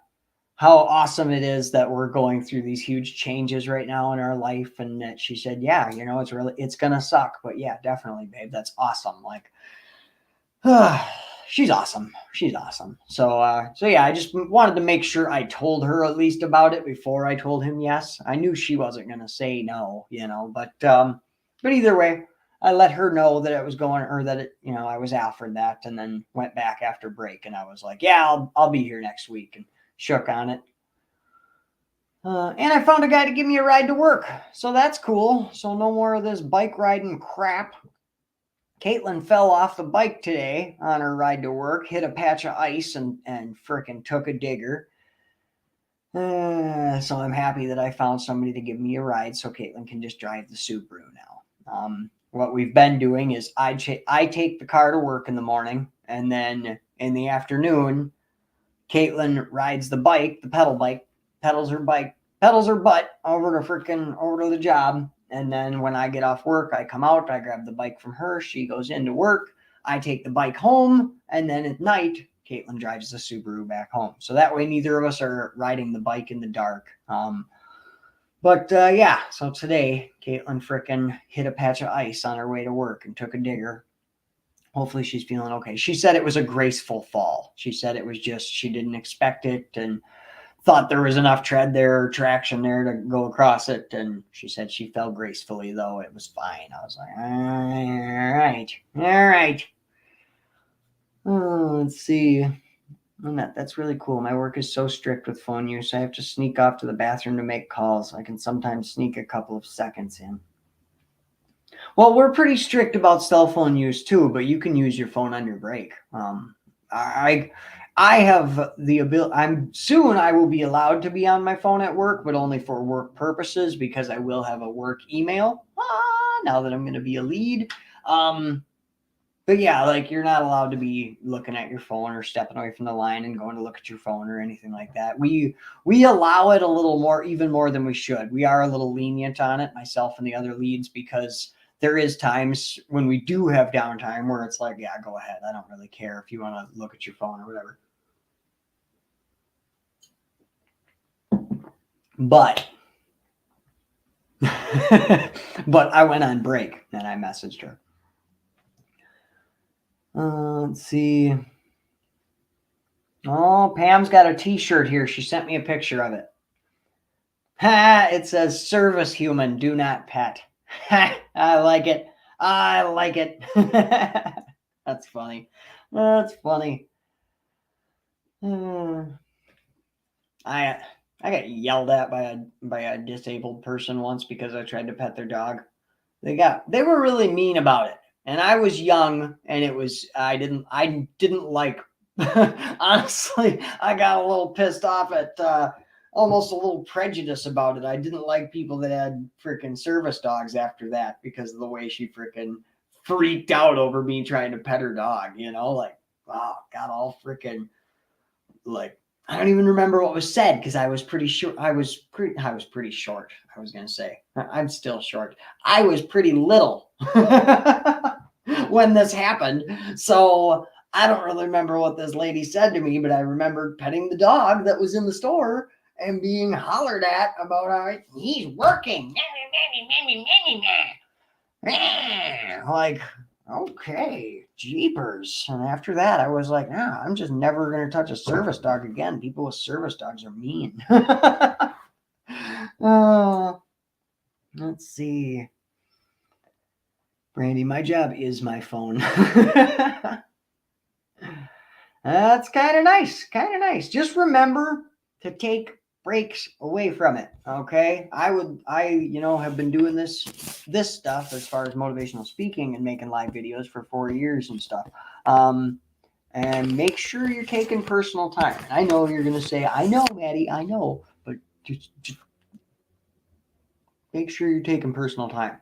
how awesome it is that we're going through these huge changes right now in our life. And that she said, yeah, it's going to suck, but yeah, definitely, babe. That's awesome. Like, she's awesome. She's awesome. So yeah, I just wanted to make sure I told her at least about it before I told him yes. I knew she wasn't going to say no, but either way, I let her know that it was going, or that it, I was offered that, and then went back after break and I was like, yeah, I'll be here next week, and shook on it. And I found a guy to give me a ride to work. So that's cool. So no more of this bike riding crap. Caitlin fell off the bike today on her ride to work, hit a patch of ice and frickin' took a digger. So I'm happy that I found somebody to give me a ride so Caitlin can just drive the Subaru now. What we've been doing is I take the car to work in the morning, and then in the afternoon, Caitlin rides the bike, the pedal bike, pedals her butt over to the job. And then when I get off work, I come out, I grab the bike from her, she goes into work, I take the bike home, and then at night, Caitlin drives the Subaru back home. So that way, neither of us are riding the bike in the dark. Yeah, so today, Caitlin frickin' hit a patch of ice on her way to work and took a digger. Hopefully she's feeling okay. She said it was a graceful fall. She said it was just, she didn't expect it and thought there was enough tread there or traction there to go across it. And she said she fell gracefully, though it was fine. I was like, all right. Oh, let's see. That's really cool. My work is so strict with phone use. I have to sneak off to the bathroom to make calls. I can sometimes sneak a couple of seconds in. Well, we're pretty strict about cell phone use too, but you can use your phone on your break. I have the ability. I will be allowed to be on my phone at work, but only for work purposes because I will have a work email. Now that I'm going to be a lead. But yeah, like you're not allowed to be looking at your phone or stepping away from the line and going to look at your phone or anything like that. We allow it a little more, even more than we should. We are a little lenient on it, myself and the other leads, because there is times when we do have downtime where it's like, yeah, go ahead. I don't really care if you want to look at your phone or whatever. But but I went on break and I messaged her. Let's see. Oh, Pam's got a t-shirt here. She sent me a picture of it. It says service human, do not pet. I like it. I like it. That's funny. That's funny. I got yelled at by a disabled person once because I tried to pet their dog. They were really mean about it. And I was young and I didn't like honestly, I got a little pissed off at almost a little prejudice about it. I didn't like people that had freaking service dogs after that because of the way she freaking freaked out over me trying to pet her dog, like, wow, got all freaking like, I don't even remember what was said because I was pretty sure I was pretty short. I was going to say, I'm still short. I was pretty little when this happened. So I don't really remember what this lady said to me, but I remember petting the dog that was in the store and being hollered at about how he's working. Like, okay, jeepers. And after that, I was like, I'm just never going to touch a service dog again. People with service dogs are mean. Let's see. Brandy, my job is my phone. That's kind of nice. Kind of nice. Just remember to take breaks away from it. Okay. I have been doing this stuff as far as motivational speaking and making live videos for 4 years and stuff. And make sure you're taking personal time. I know you're going to say, I know, Maddie, I know, but just make sure you're taking personal time.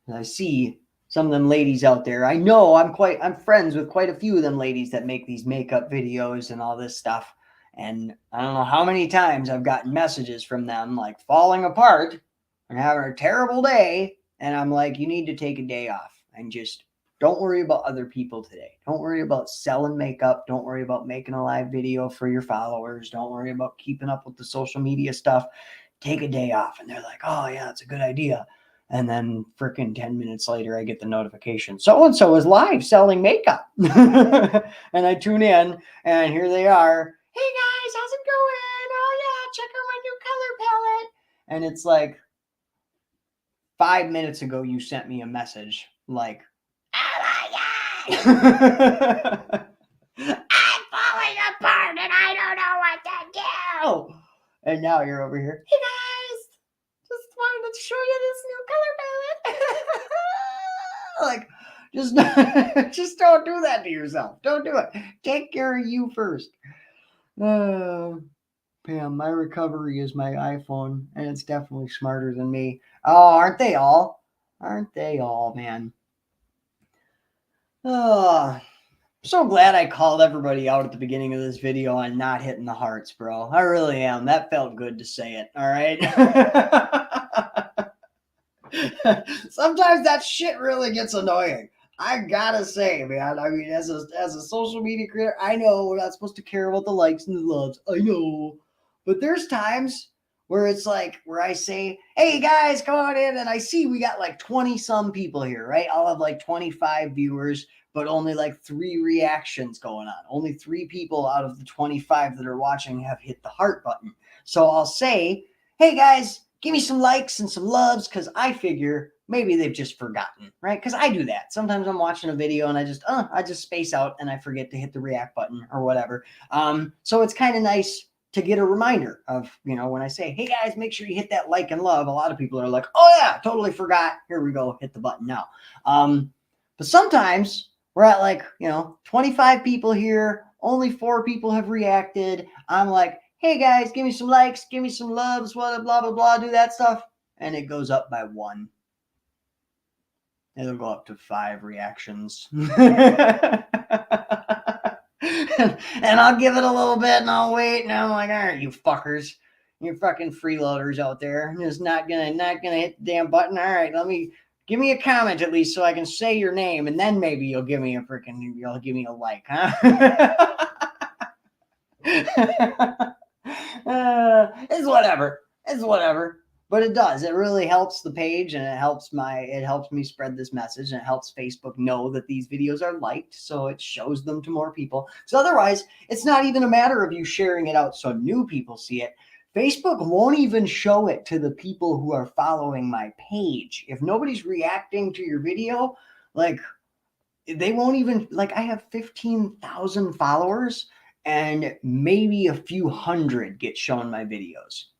And I see some of them ladies out there. I know I'm friends with quite a few of them ladies that make these makeup videos and all this stuff. And I don't know how many times I've gotten messages from them like falling apart and having a terrible day. And I'm like, you need to take a day off and just don't worry about other people today. Don't worry about selling makeup. Don't worry about making a live video for your followers. Don't worry about keeping up with the social media stuff. Take a day off. And they're like, oh yeah, it's a good idea. And then freaking 10 minutes later, I get the notification. So-and-so is live selling makeup. And I tune in and here they are. Hey guys, how's it going? Oh yeah, check out my new color palette. And it's like 5 minutes ago, you sent me a message like, oh my God. I'm falling apart and I don't know what to do. And now you're over here. Hey guys, just wanted to show you this new color palette. Like, just don't do that to yourself. Don't do it. Take care of you first. Pam, my recovery is my iPhone, and it's definitely smarter than me. Oh, aren't they all? Aren't they all, man? Oh, so glad I called everybody out at the beginning of this video on not hitting the hearts, bro. I really am. That felt good to say it. All right. Sometimes that shit really gets annoying. I gotta say, man. I mean, as a social media creator, I know we're not supposed to care about the likes and the loves. I know, but there's times where it's like where I say, "Hey guys, come on in," and I see we got like 20 some people here, right? I'll have like 25 viewers, but only like 3 reactions going on. Only 3 people out of the 25 that are watching have hit the heart button. So I'll say, "Hey guys, give me some likes and some loves," because I figure maybe they've just forgotten, right? Because I do that. Sometimes I'm watching a video and I just space out and I forget to hit the react button or whatever. So it's kind of nice to get a reminder of, when I say, "Hey guys, make sure you hit that like and love." A lot of people are like, "Oh yeah, totally forgot. Here we go. Hit the button now." But sometimes we're at like, 25 people here. Only 4 people have reacted. I'm like, "Hey guys, give me some likes, give me some loves, blah, blah, blah, blah," do that stuff. And it goes up by 1. It'll go up to 5 reactions. And I'll give it a little bit and I'll wait. And I'm like, "All right, you fuckers, you fucking freeloaders out there, just not gonna hit the damn button. All right, give me a comment at least so I can say your name, and then maybe you'll give me a like, huh?" It's whatever. It's whatever. But it does. It really helps the page, and it helps me spread this message, and it helps Facebook know that these videos are liked, so it shows them to more people. So otherwise, it's not even a matter of you sharing it out so new people see it. Facebook won't even show it to the people who are following my page. If nobody's reacting to your video, like, they won't even, like, I have 15,000 followers and maybe a few hundred get shown my videos.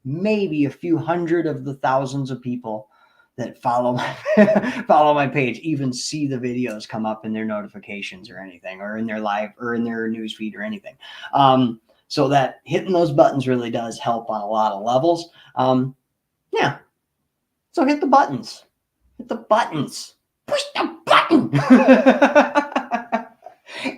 Maybe a few hundred of the thousands of people that follow my page even see the videos come up in their notifications or anything, or in their live or in their newsfeed or anything. So that hitting those buttons really does help on a lot of levels. Yeah. So hit the buttons. Hit the buttons. Push the button.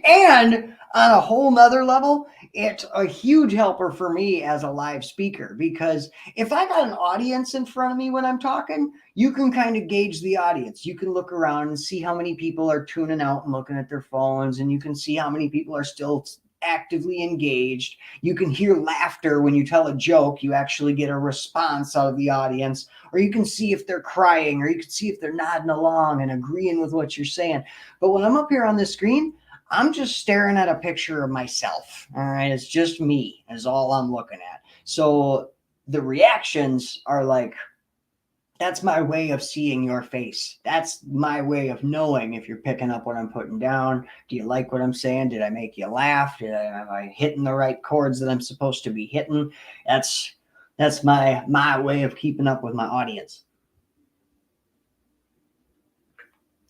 And on a whole nother level, it's a huge helper for me as a live speaker, because if I got an audience in front of me when I'm talking, you can kind of gauge the audience. You can look around and see how many people are tuning out and looking at their phones, and you can see how many people are still actively engaged. You can hear laughter when you tell a joke. You actually get a response out of the audience, or you can see if they're crying, or you can see if they're nodding along and agreeing with what you're saying. But when I'm up here on this screen, I'm just staring at a picture of myself. All right. It's just me is all I'm looking at. So the reactions are like, that's my way of seeing your face. That's my way of knowing if you're picking up what I'm putting down. Do you like what I'm saying? Did I make you laugh? Am I hitting the right chords that I'm supposed to be hitting? That's my way of keeping up with my audience.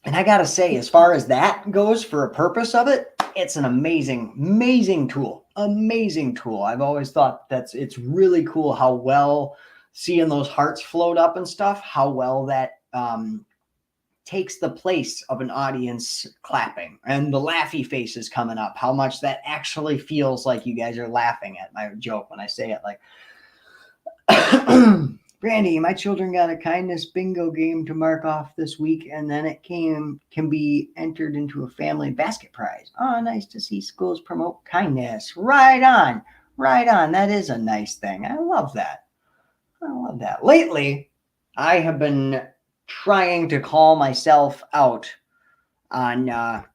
And I got to say, as far as that goes for a purpose of it, it's an amazing tool. Amazing tool. I've always thought it's really cool how well seeing those hearts float up and stuff, how well that takes the place of an audience clapping and the laughy faces coming up, how much that actually feels like you guys are laughing at my joke when I say it. Like, "Brandy, my children got a kindness bingo game to mark off this week, and then it can be entered into a family basket prize." Oh, nice to see schools promote kindness. Right on. That is a nice thing. I love that. Lately, I have been trying to call myself out on not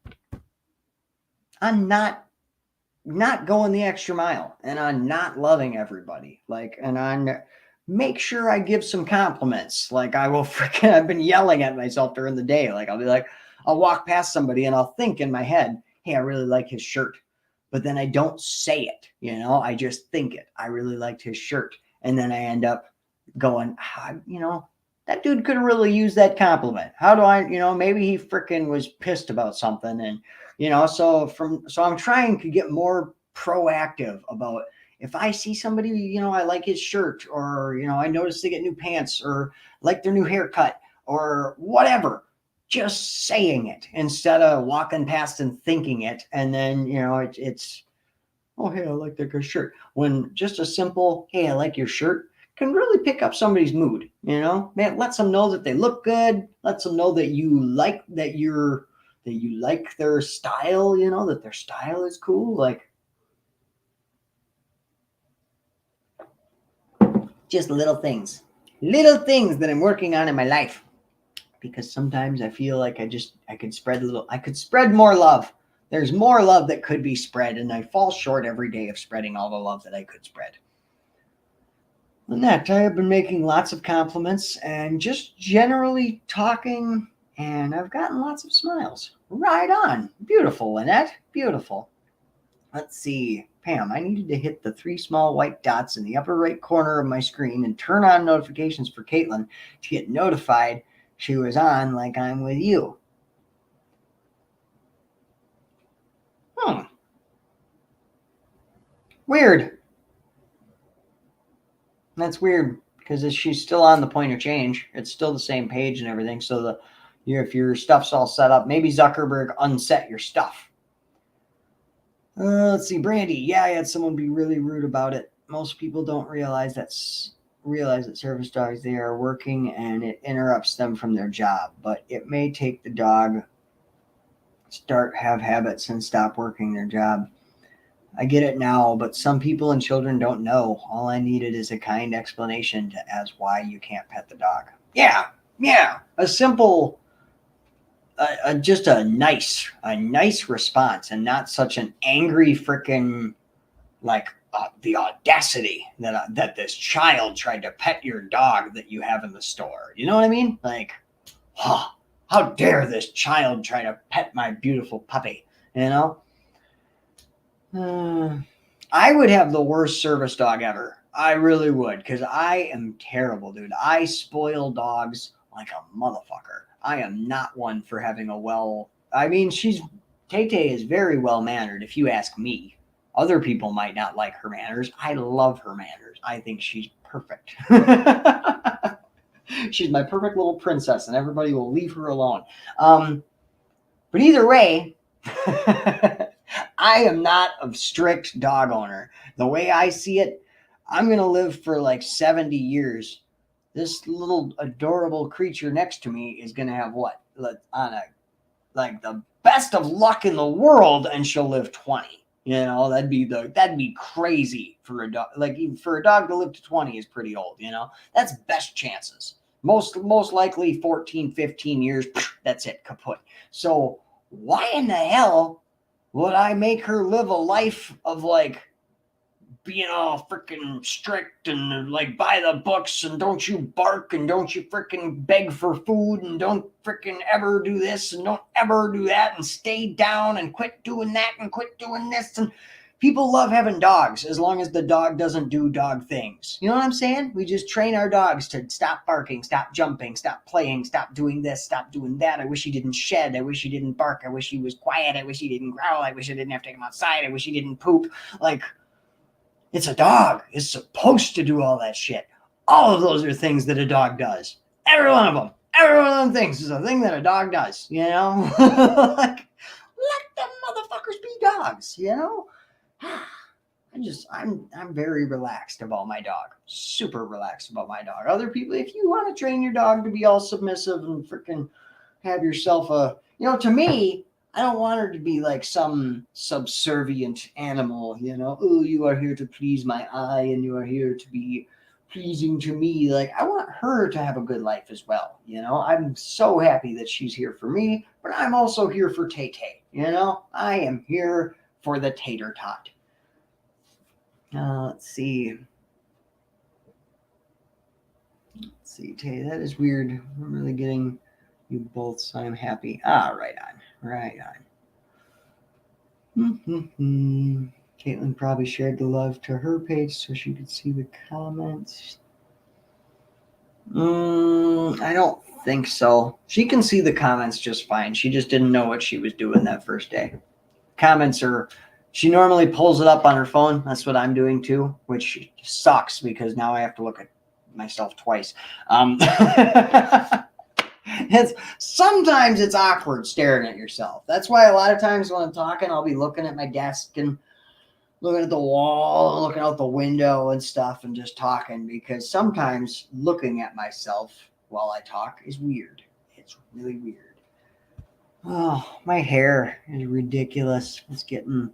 going the extra mile, and on not loving everybody, and on make sure I give some compliments. Like, I've been yelling at myself during the day. Like, I'll walk past somebody and I'll think in my head, "Hey, I really like his shirt." But then I don't say it, I just think it. I really liked his shirt. And then I end up going, that dude could have really used that compliment. How do I, maybe he freaking was pissed about something. And, so I'm trying to get more proactive about If I see somebody, I like his shirt, or, I notice they get new pants, or like their new haircut, or whatever, just saying it instead of walking past and thinking it. And then, it's, oh, hey, I like that guy's shirt. When just a simple, hey, I like your shirt can really pick up somebody's mood, man, lets them know that they look good, lets them know that you like that you like their style, that their style is cool. Like, just little things that I'm working on in my life, because sometimes I feel like I could spread more love. There's more love that could be spread, and I fall short every day of spreading all the love that I could spread. Lynette, I have been making lots of compliments and just generally talking, and I've gotten lots of smiles. Right on. Beautiful, Lynette. Beautiful. Let's see. Pam, I needed to hit the 3 small white dots in the upper right corner of my screen and turn on notifications for Caitlin to get notified she was on, like I'm with you. Weird. That's weird, because she's still on the Point of Change. It's still the same page and everything. So if your stuff's all set up, maybe Zuckerberg unset your stuff. Let's see, Brandy. Yeah, I had someone be really rude about it. Most people don't realize that service dogs, they are working, and it interrupts them from their job. But it may take the dog have habits and stop working their job. I get it now, but some people and children don't know. All I needed is a kind explanation as why you can't pet the dog. Yeah. A simple, just a nice response, and not such an angry freaking, like, the audacity that this child tried to pet your dog that you have in the store. You know what I mean? Like, how dare this child try to pet my beautiful puppy? I would have the worst service dog ever. I really would, because I am terrible, dude. I spoil dogs like a motherfucker. I am not one for having Tay-Tay is very well mannered, if you ask me. Other people might not like her manners. I love her manners. I think she's perfect. She's my perfect little princess, and everybody will leave her alone. But either way, I am not a strict dog owner. The way I see it, I'm going to live for like 70 years. This little adorable creature next to me is going to have what? Like the best of luck in the world, and she'll live 20. That'd be crazy for a dog. Like, even for a dog to live to 20 is pretty old, That's best chances. Most likely 14, 15 years, that's it, kaput. So why in the hell would I make her live a life of like being all freaking strict and like by the books, and don't you bark, and don't you freaking beg for food, and don't freaking ever do this, and don't ever do that, and stay down, and quit doing that, and quit doing this. And people love having dogs as long as the dog doesn't do dog things. You know what I'm saying? We just train our dogs to stop barking, stop jumping, stop playing, stop doing this, stop doing that. I wish he didn't shed. I wish he didn't bark. I wish he was quiet. I wish he didn't growl. I wish I didn't have to take him outside. I wish he didn't poop. Like, it's a dog. It's supposed to do all that shit. All of those are things that a dog does. Every one of them. Every one of them things is a thing that a dog does, Like, let them motherfuckers be dogs, I'm very relaxed about my dog. Super relaxed about my dog. Other people, if you want to train your dog to be all submissive and freaking have yourself to me, I don't want her to be like some subservient animal, Oh, you are here to please my eye, and you are here to be pleasing to me. Like, I want her to have a good life as well, I'm so happy that she's here for me, but I'm also here for Tay-Tay, I am here for the tater tot. Let's see, Tay, that is weird. I'm really getting you both, so I'm happy. Right on. Caitlin probably shared the love to her page so she could see the comments. I don't think so. She can see the comments just fine. She just didn't know what she was doing that first day. Comments are She normally pulls it up on her phone. That's what I'm doing too, which sucks because now I have to look at myself twice. Sometimes it's awkward staring at yourself. That's why a lot of times when I'm talking, I'll be looking at my desk and looking at the wall, looking out the window and stuff, and just talking, because sometimes looking at myself while I talk is weird. It's really weird. Oh, my hair is ridiculous. It's getting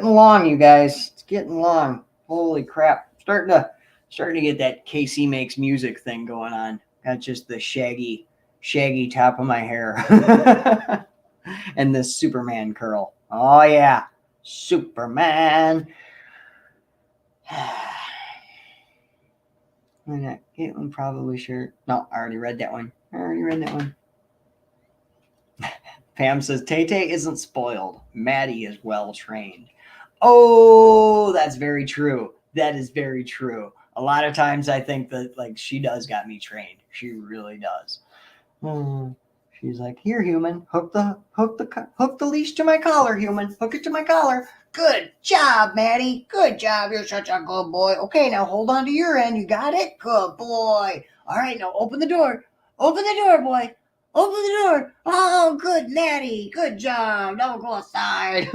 long, you guys. It's getting long. Holy crap! Starting to get that Casey Makes Music thing going on. Got just the shaggy top of my hair and this Superman curl. Oh yeah, Superman. Caitlin probably sure. No, I already read that one. Pam says Tay Tay isn't spoiled. Maddie is well trained. Oh, that's very true. That is very true. A lot of times I think that like she does got me trained. She really does. She's like, here, human, hook the leash to my collar, human. Hook it to my collar. Good job, Maddie. Good job. You're such a good boy. Okay, now hold on to your end. You got it? Good boy. All right, now open the door. Open the door, boy. Open the door. Oh, good, Maddie. Good job. Now we'll go outside.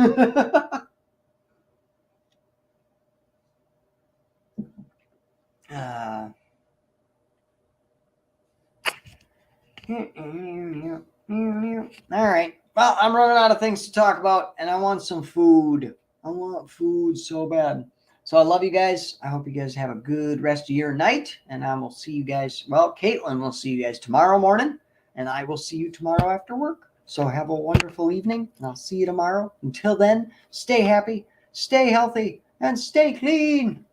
All right. Well, I'm running out of things to talk about, and I want some food. I want food so bad. So I love you guys. I hope you guys have a good rest of your night, and I will see you guys. Well, Caitlin will see you guys tomorrow morning, and I will see you tomorrow after work. So have a wonderful evening, and I'll see you tomorrow. Until then, stay happy, stay healthy, and stay clean.